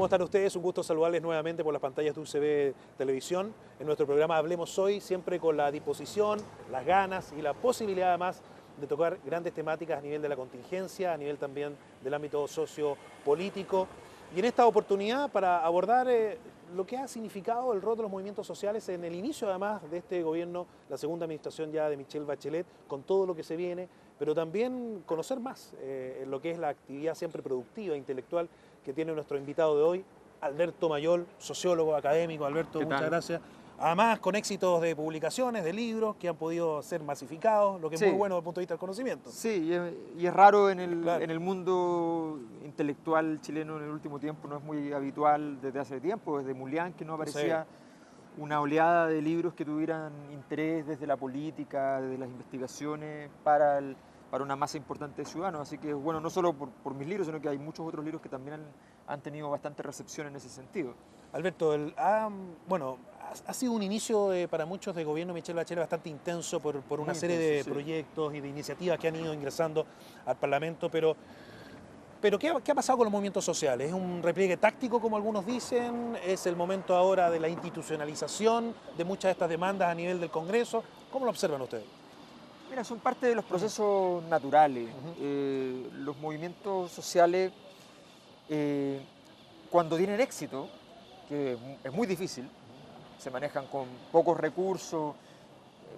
¿Cómo están ustedes? Un gusto saludarles nuevamente por las pantallas de UCB Televisión. En nuestro programa Hablemos Hoy, siempre con la disposición, las ganas y la posibilidad además de tocar grandes temáticas a nivel de la contingencia, a nivel también del ámbito sociopolítico. Y en esta oportunidad para abordar lo que ha significado el rol de los movimientos sociales en el inicio además de este gobierno, la segunda administración ya de Michelle Bachelet, con todo lo que se viene, pero también conocer más lo que es la actividad siempre productiva, intelectual, que tiene nuestro invitado de hoy, Alberto Mayol, sociólogo académico. Alberto, muchas gracias. Además, con éxitos de publicaciones, de libros que han podido ser masificados, lo que es muy bueno desde el punto de vista del conocimiento. Sí, y es raro en Claro. el mundo intelectual chileno en el último tiempo, no es muy habitual desde hace tiempo, desde Mulián, que no aparecía una oleada de libros que tuvieran interés desde la política, desde las investigaciones para una masa importante de ciudadanos. Así que, bueno, no solo por mis libros, sino que hay muchos otros libros que también han tenido bastante recepción en ese sentido. Alberto, ha sido un inicio para muchos de gobierno Michelle Bachelet bastante intenso por una serie de proyectos y de iniciativas que han ido ingresando al Parlamento, pero ¿qué ha pasado con los movimientos sociales? ¿Es un repliegue táctico, como algunos dicen? ¿Es el momento ahora de la institucionalización de muchas de estas demandas a nivel del Congreso? ¿Cómo lo observan ustedes? Mira, son parte de los procesos naturales. Los movimientos sociales, cuando tienen éxito, que es muy difícil, se manejan con pocos recursos,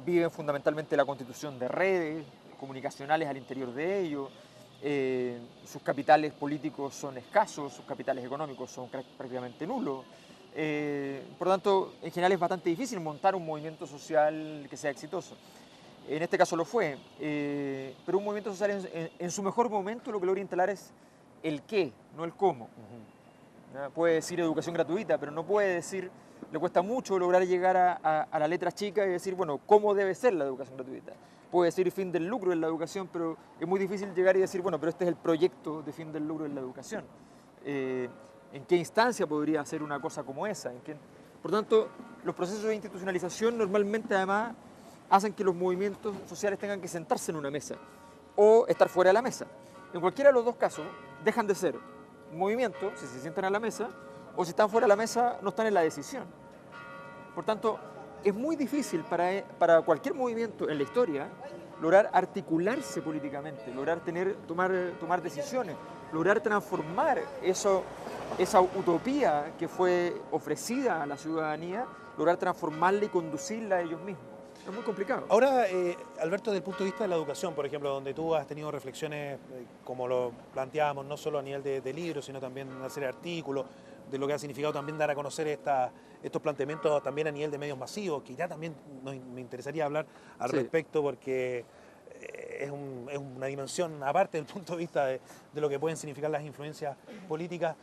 viven fundamentalmente la constitución de redes comunicacionales al interior de ellos, sus capitales políticos son escasos, sus capitales económicos son prácticamente nulos. Por lo tanto, en general es bastante difícil montar un movimiento social que sea exitoso. En este caso lo fue, pero un movimiento social en su mejor momento lo que logra instalar es el qué, no el cómo. Puede decir educación gratuita, pero no puede decir, le cuesta mucho lograr llegar a la letra chica y decir, bueno, ¿cómo debe ser la educación gratuita? Puede decir fin del lucro en la educación, pero es muy difícil llegar y decir, bueno, pero este es el proyecto de fin del lucro en la educación. ¿En qué instancia podría hacer una cosa como esa? Por tanto, los procesos de institucionalización normalmente además hacen que los movimientos sociales tengan que sentarse en una mesa o estar fuera de la mesa. En cualquiera de los dos casos dejan de ser un movimiento si se sientan a la mesa, o si están fuera de la mesa no están en la decisión. Por tanto, es muy difícil para cualquier movimiento en la historia lograr articularse políticamente, lograr tomar decisiones, lograr transformar esa utopía que fue ofrecida a la ciudadanía, lograr transformarla y conducirla a ellos mismos. Es muy complicado. Ahora, Alberto, desde el punto de vista de la educación, por ejemplo, donde tú has tenido reflexiones, como lo planteábamos, no solo a nivel de libros, sino también una serie de artículos, de lo que ha significado también dar a conocer estos planteamientos también a nivel de medios masivos, que ya también me interesaría hablar al respecto, porque es una dimensión aparte del punto de vista de lo que pueden significar las influencias políticas.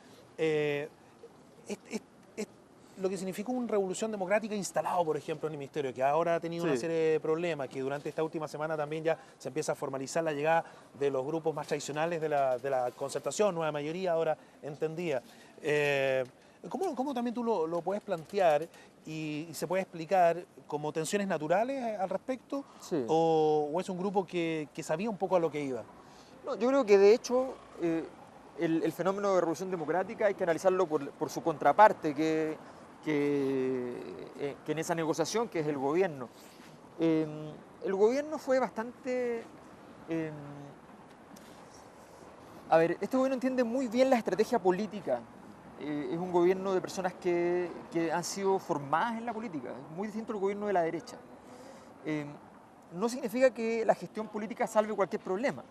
Lo que significó una revolución democrática instalado, por ejemplo, en el Ministerio, que ahora ha tenido una serie de problemas, que durante esta última semana también ya se empieza a formalizar la llegada de los grupos más tradicionales de la concertación, nueva mayoría ahora entendida. ¿Cómo también tú lo puedes plantear y se puede explicar como tensiones naturales al respecto? ¿O es un grupo que sabía un poco a lo que iba? No, yo creo que de hecho el fenómeno de revolución democrática hay que analizarlo por su contraparte, que en esa negociación, que es el gobierno. El gobierno fue bastante... este gobierno entiende muy bien la estrategia política. Es un gobierno de personas que han sido formadas en la política, es muy distinto al gobierno de la derecha. No significa que la gestión política salve cualquier problema,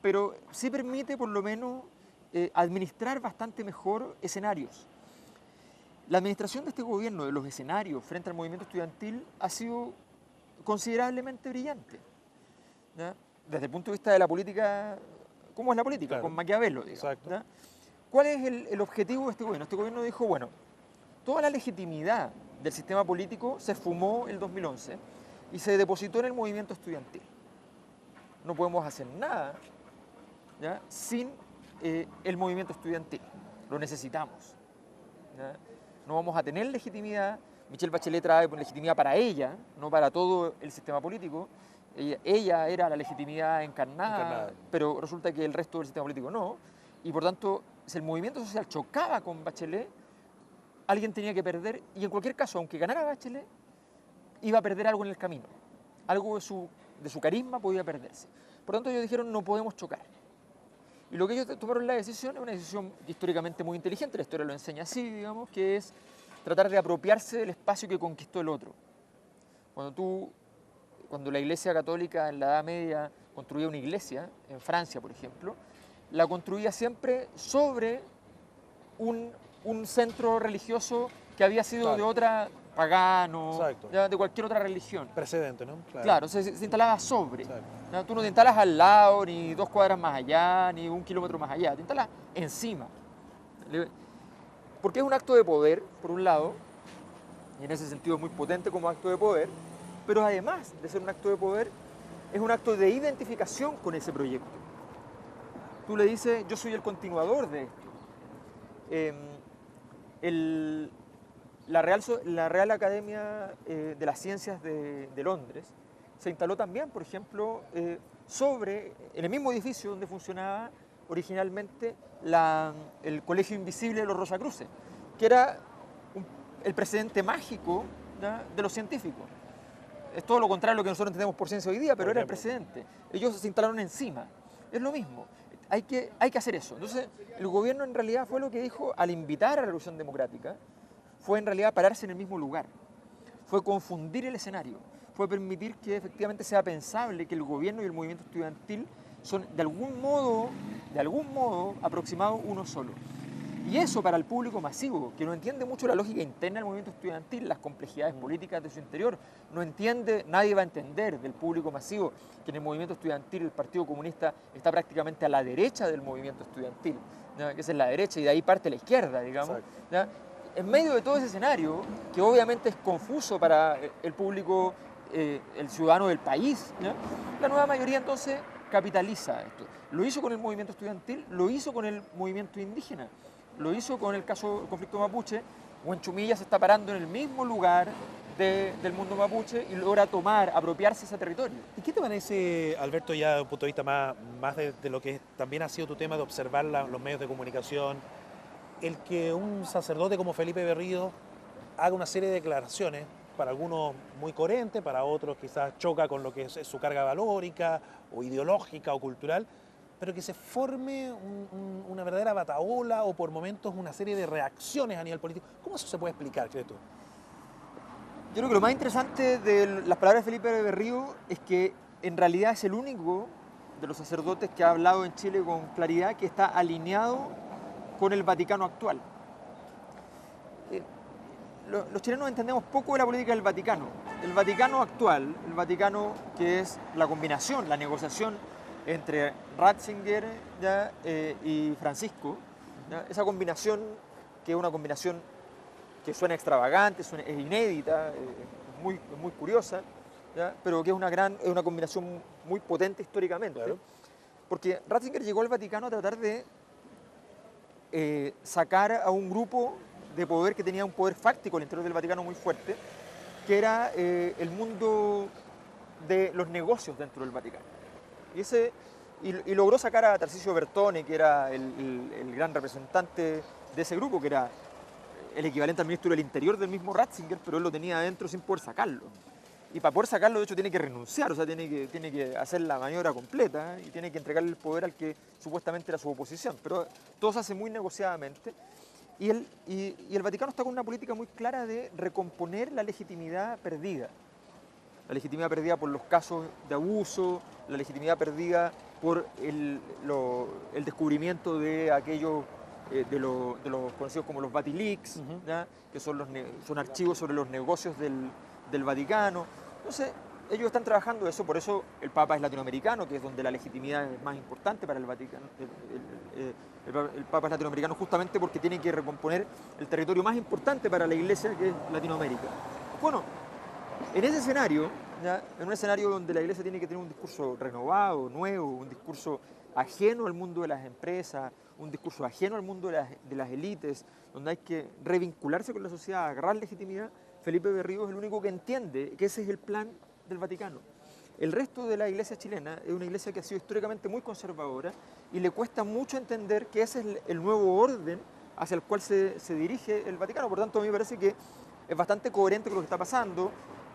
pero sí permite por lo menos administrar bastante mejor escenarios. La administración de este gobierno de los escenarios frente al movimiento estudiantil ha sido considerablemente brillante, ¿ya? Desde el punto de vista de la política, ¿cómo es la política? Con Maquiavelo, digamos, ¿ya? ¿Cuál es el objetivo de este gobierno? Este gobierno dijo, bueno, toda la legitimidad del sistema político se esfumó el 2011 y se depositó en el movimiento estudiantil. No podemos hacer nada, ¿ya?, sin el movimiento estudiantil. Lo necesitamos, ¿ya? No vamos a tener legitimidad. Michelle Bachelet trae legitimidad para ella, no para todo el sistema político. Ella era la legitimidad encarnada, pero resulta que el resto del sistema político no. Y por tanto, si el movimiento social chocaba con Bachelet, alguien tenía que perder, y en cualquier caso, aunque ganara Bachelet, iba a perder algo en el camino. Algo de su carisma podía perderse. Por lo tanto, ellos dijeron, no podemos chocar. Y lo que ellos tomaron la decisión es una decisión históricamente muy inteligente, la historia lo enseña así, digamos, que es tratar de apropiarse del espacio que conquistó el otro. Cuando la Iglesia Católica en la Edad Media construía una iglesia, en Francia, por ejemplo, la construía siempre sobre un centro religioso que había sido de otra, pagano, ya, de cualquier otra religión. Precedente, ¿no? Claro, se instalaba sobre. ¿Ya? Tú no te instalas al lado, ni 2 cuadras más allá, ni 1 kilómetro más allá, te instalas encima. Porque es un acto de poder, por un lado, y en ese sentido es muy potente como acto de poder, pero además de ser un acto de poder, es un acto de identificación con ese proyecto. Tú le dices, yo soy el continuador de esto. La Real Academia de las Ciencias de Londres se instaló también, por ejemplo, en el mismo edificio donde funcionaba originalmente el Colegio Invisible de los Rosacruces, que era el precedente mágico, ¿ya?, de los científicos. Es todo lo contrario a lo que nosotros entendemos por ciencia hoy día, pero era el precedente. Ellos se instalaron encima. Es lo mismo. Hay que hacer eso. Entonces, el gobierno en realidad fue lo que dijo al invitar a la Revolución Democrática, fue en realidad pararse en el mismo lugar, fue confundir el escenario, fue permitir que efectivamente sea pensable que el gobierno y el movimiento estudiantil son de algún modo aproximados uno solo. Y eso para el público masivo, que no entiende mucho la lógica interna del movimiento estudiantil, las complejidades políticas de su interior, nadie va a entender del público masivo que en el movimiento estudiantil el Partido Comunista está prácticamente a la derecha del movimiento estudiantil, ¿no?, que esa es la derecha y de ahí parte la izquierda, digamos. En medio de todo ese escenario, que obviamente es confuso para el público, el ciudadano del país, ¿no?, la nueva mayoría entonces capitaliza esto. Lo hizo con el movimiento estudiantil, lo hizo con el movimiento indígena, lo hizo con el caso del conflicto mapuche. Huanchumilla se está parando en el mismo lugar del mundo mapuche y logra apropiarse ese territorio. ¿Y qué te parece, Alberto, ya desde un punto de vista más de lo que también ha sido tu tema de observar los medios de comunicación, el que un sacerdote como Felipe Berrío haga una serie de declaraciones, para algunos muy coherentes, para otros quizás choca con lo que es su carga valórica o ideológica o cultural, pero que se forme una verdadera batahola o por momentos una serie de reacciones a nivel político? ¿Cómo eso se puede explicar, crees tú? Yo creo que lo más interesante de las palabras de Felipe Berrío es que en realidad es el único de los sacerdotes que ha hablado en Chile con claridad que está alineado con el Vaticano actual. Los chilenos entendemos poco de la política del Vaticano. El Vaticano actual, el Vaticano que es la combinación, la negociación entre Ratzinger, ¿ya?, y Francisco, ¿ya?, esa combinación que es una combinación que suena extravagante, es inédita, es muy curiosa, ¿ya?, pero que es una combinación muy potente históricamente. Claro. Porque Ratzinger llegó al Vaticano a tratar de sacar a un grupo de poder que tenía un poder fáctico al interior del Vaticano muy fuerte, que era el mundo de los negocios dentro del Vaticano. Y logró sacar a Tarcisio Bertone, que era el gran representante de ese grupo, que era el equivalente al ministro del Interior del mismo Ratzinger, pero él lo tenía adentro sin poder sacarlo. Y para poder sacarlo, de hecho, tiene que renunciar, o sea, tiene que hacer la maniobra completa y tiene que entregarle el poder al que supuestamente era su oposición. Pero todo se hace muy negociadamente. Y el Vaticano está con una política muy clara de recomponer la legitimidad perdida. La legitimidad perdida por los casos de abuso, la legitimidad perdida por el descubrimiento de aquellos, de los conocidos como los Vatileaks, ¿ya?, que son archivos sobre los negocios del Vaticano. Entonces, ellos están trabajando eso, por eso el Papa es latinoamericano, que es donde la legitimidad es más importante para el Vaticano. El Papa es latinoamericano justamente porque tiene que recomponer el territorio más importante para la Iglesia, que es Latinoamérica. Bueno, en ese escenario, ¿ya?, en un escenario donde la Iglesia tiene que tener un discurso renovado, nuevo, un discurso ajeno al mundo de las empresas, un discurso ajeno al mundo de las élites, donde hay que revincularse con la sociedad, agarrar legitimidad, Felipe Berrío es el único que entiende que ese es el plan del Vaticano. El resto de la iglesia chilena es una iglesia que ha sido históricamente muy conservadora y le cuesta mucho entender que ese es el nuevo orden hacia el cual se dirige el Vaticano. Por tanto, a mí me parece que es bastante coherente con lo que está pasando.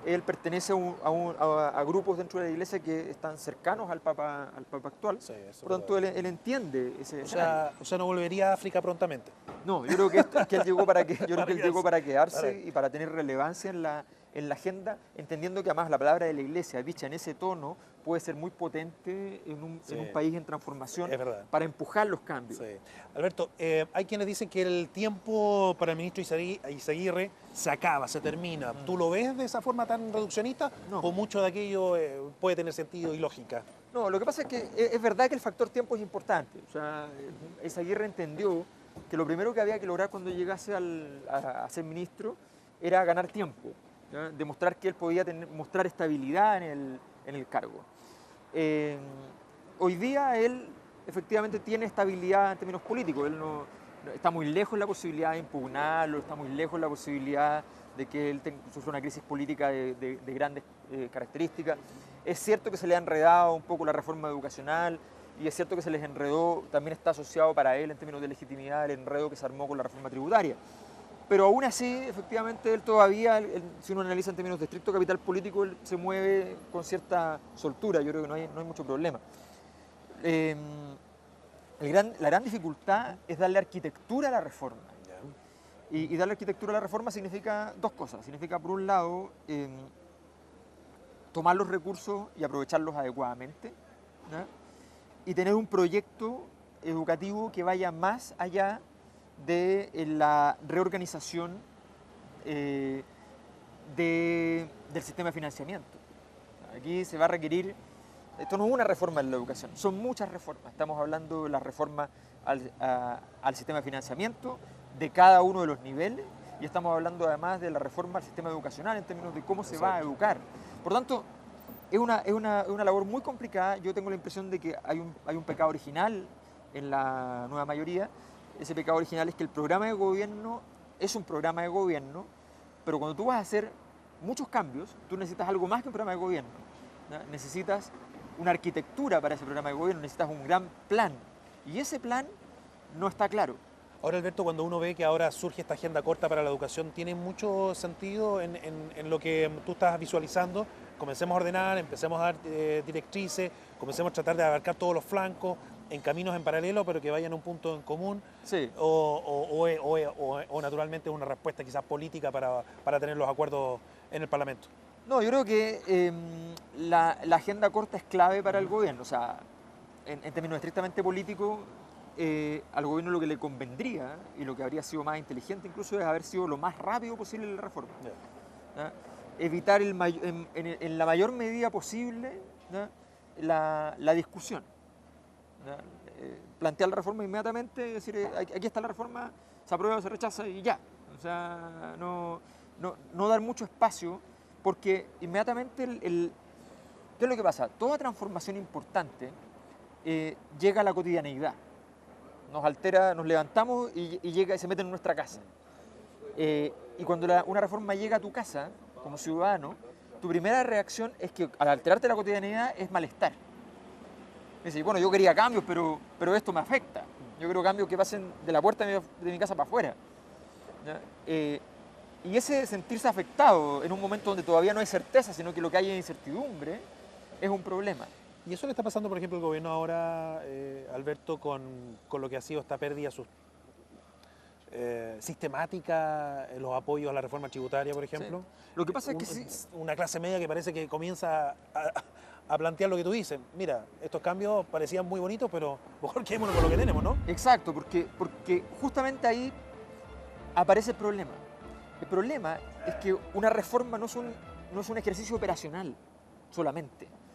Él pertenece a grupos dentro de la iglesia que están cercanos al Papa actual. Sí, eso Por tanto, él entiende ese escenario. o sea, no volvería a África prontamente. No, yo creo que él llegó para, él llegó para quedarse Vale. y para tener relevancia en la agenda, entendiendo que además la palabra de la iglesia, dicha en ese tono, puede ser muy potente en un país en transformación Es verdad. para empujar los cambios. Sí. Alberto, hay quienes dicen que el tiempo para el ministro Izaguirre se acaba, se termina. ¿Tú lo ves de esa forma tan reduccionista? No. ¿O mucho de aquello puede tener sentido y lógica? No, lo que pasa es que es verdad que el factor tiempo es importante. O sea, Izaguirre entendió que lo primero que había que lograr cuando llegase a ser ministro era ganar tiempo, ¿ya? Demostrar que él podía mostrar estabilidad en el cargo. Hoy día él efectivamente tiene estabilidad en términos políticos. Él no está muy lejos de la posibilidad de impugnarlo, está muy lejos de la posibilidad de que él sufra una crisis política de grandes características. Es cierto que se le ha enredado un poco la reforma educacional y es cierto que se les enredó, también está asociado para él en términos de legitimidad el enredo que se armó con la reforma tributaria. Pero aún así, efectivamente, él todavía, si uno analiza en términos de estricto capital político, él se mueve con cierta soltura, yo creo que no hay mucho problema. La gran dificultad es darle arquitectura a la reforma. Y darle arquitectura a la reforma significa dos cosas. Significa, por un lado, tomar los recursos y aprovecharlos adecuadamente, ¿no? Y tener un proyecto educativo que vaya más allá de la reorganización del sistema de financiamiento. Aquí se va a requerir, esto no es una reforma en la educación, son muchas reformas. Estamos hablando de la reforma al sistema de financiamiento de cada uno de los niveles y estamos hablando además de la reforma al sistema educacional en términos de cómo se va a educar. Por tanto, es una labor muy complicada. Yo tengo la impresión de que hay un pecado original en la nueva mayoría. Ese pecado original es que el programa de gobierno es un programa de gobierno, pero cuando tú vas a hacer muchos cambios, tú necesitas algo más que un programa de gobierno, ¿no? Necesitas una arquitectura para ese programa de gobierno, necesitas un gran plan. Y ese plan no está claro. Ahora, Alberto, cuando uno ve que ahora surge esta agenda corta para la educación, ¿tiene mucho sentido en lo que tú estás visualizando? Comencemos a ordenar, empecemos a dar directrices, comencemos a tratar de abarcar todos los flancos en caminos en paralelo, pero que vayan a un punto en común. Sí. O naturalmente una respuesta quizás política para tener los acuerdos en el Parlamento. No, yo creo que la agenda corta es clave para el gobierno. O sea, en términos estrictamente políticos, al gobierno lo que le convendría y lo que habría sido más inteligente incluso es haber sido lo más rápido posible la reforma. ¿Ya? Evitar en la mayor medida posible, ¿no? la discusión. ¿Ya? Plantear la reforma inmediatamente, es decir, aquí está la reforma, se aprueba o se rechaza y ya. O sea, no dar mucho espacio porque inmediatamente ¿qué es lo que pasa? Toda transformación importante llega a la cotidianeidad. Nos altera, nos levantamos y llega y se mete en nuestra casa. Y cuando una reforma llega a tu casa, como ciudadano, tu primera reacción es que al alterarte la cotidianidad es malestar. Es decir, bueno, yo quería cambios, pero esto me afecta. Yo quiero cambios que pasen de la puerta de mi casa para afuera. Y ese sentirse afectado en un momento donde todavía no hay certeza, sino que lo que hay es incertidumbre, es un problema. ¿Y eso le está pasando, por ejemplo, al gobierno ahora, Alberto, con lo que ha sido esta pérdida sistemática en los apoyos a la reforma tributaria, por ejemplo? Sí. Lo que pasa es que sí. Una clase media que parece que comienza a plantear lo que tú dices. Mira, estos cambios parecían muy bonitos, pero mejor quedémonos con lo que tenemos, ¿no? Exacto, porque justamente ahí aparece el problema. El problema es que una reforma no es un ejercicio operacional solamente.